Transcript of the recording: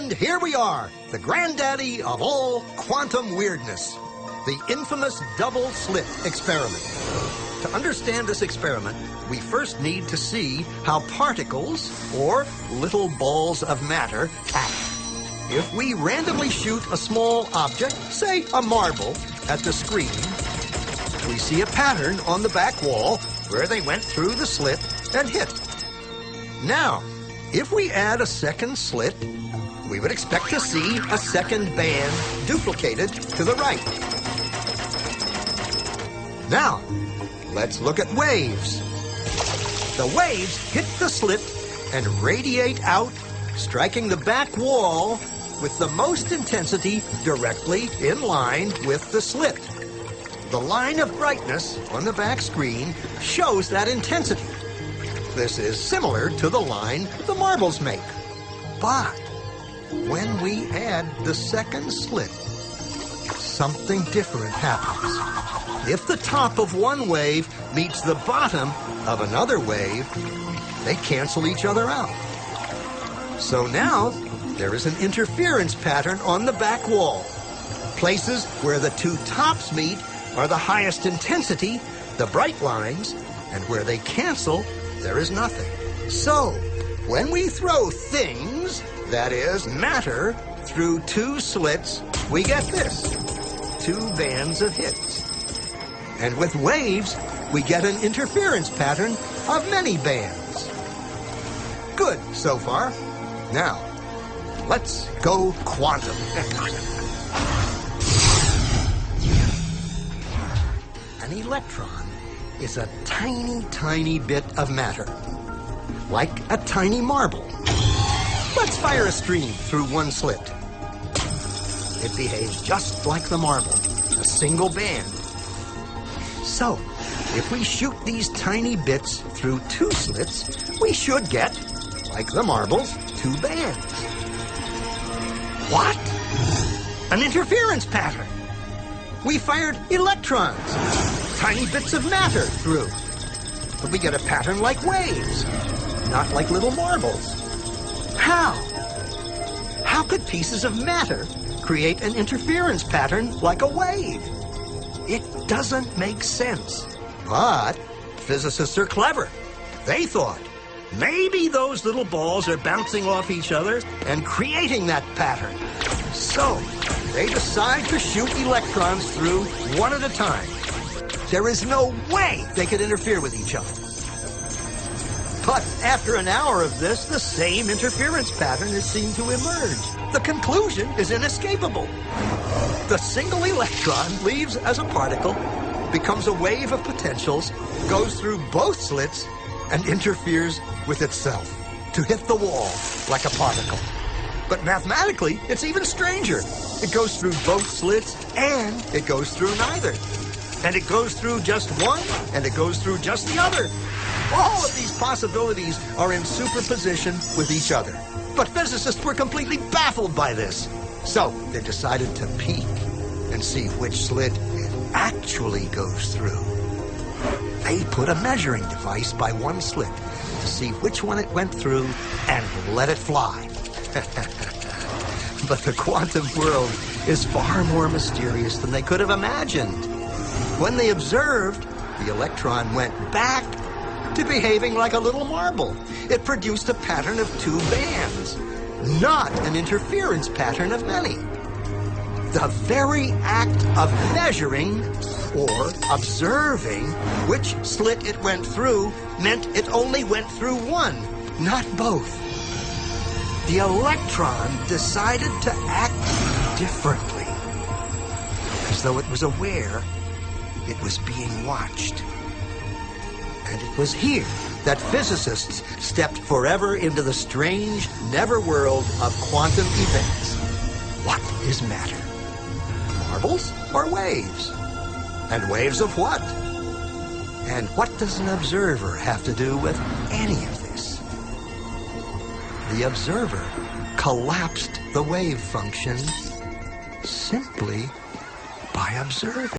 And here we are, the granddaddy of all quantum weirdness, the infamous double slit experiment. To understand this experiment, we first need to see how particles, or little balls of matter, act. If we randomly shoot a small object, say a marble, at the screen, we see a pattern on the back wall where they went through the slit and hit. Now, if we add a second slit, we would expect to see a second band duplicated to the right. Now, let's look at waves. The waves hit the slit and radiate out, striking the back wall with the most intensity directly in line with the slit. The line of brightness on the back screen shows that intensity. This is similar to the line the marbles make. But when we add the second slit, something different happens. If the top of one wave meets the bottom of another wave, they cancel each other out. So now there is an interference pattern on the back wall. Places where the two tops meet are the highest intensity, the bright lines, and where they cancel, there is nothing. So, when we throw things, that is, matter, through two slits, we get this, two bands of hits. And with waves, we get an interference pattern of many bands. Good so far. Now, let's go quantum. An electron is a tiny, tiny bit of matter, like a tiny marble. Let's fire a stream through one slit. It behaves just like the marble, a single band. So, if we shoot these tiny bits through two slits, we should get, like the marbles, two bands. What? An interference pattern. We fired electrons, tiny bits of matter through. But we get a pattern like waves, not like little marbles. How? How could pieces of matter create an interference pattern like a wave? It doesn't make sense. But physicists are clever. They thought, maybe those little balls are bouncing off each other and creating that pattern. So, they decide to shoot electrons through one at a time. There is no way they could interfere with each other. But after an hour of this, the same interference pattern is seen to emerge. The conclusion is inescapable. The single electron leaves as a particle, becomes a wave of potentials, goes through both slits, and interferes with itself to hit the wall like a particle. But mathematically, it's even stranger. It goes through both slits, and it goes through neither. And it goes through just one, and it goes through just the other. All of these possibilities are in superposition with each other. But physicists were completely baffled by this. So they decided to peek and see which slit it actually goes through. They put a measuring device by one slit to see which one it went through and let it fly. But the quantum world is far more mysterious than they could have imagined. When they observed, the electron went back to behaving like a little marble. It produced a pattern of two bands, not an interference pattern of many. The very act of measuring or observing which slit it went through meant it only went through one, not both. The electron decided to act differently, as though it was aware it was being watched. And it was here that physicists stepped forever into the strange, never world of quantum events. What is matter? Marbles or waves? And waves of what? And what does an observer have to do with any of this? The observer collapsed the wave function simply by observing.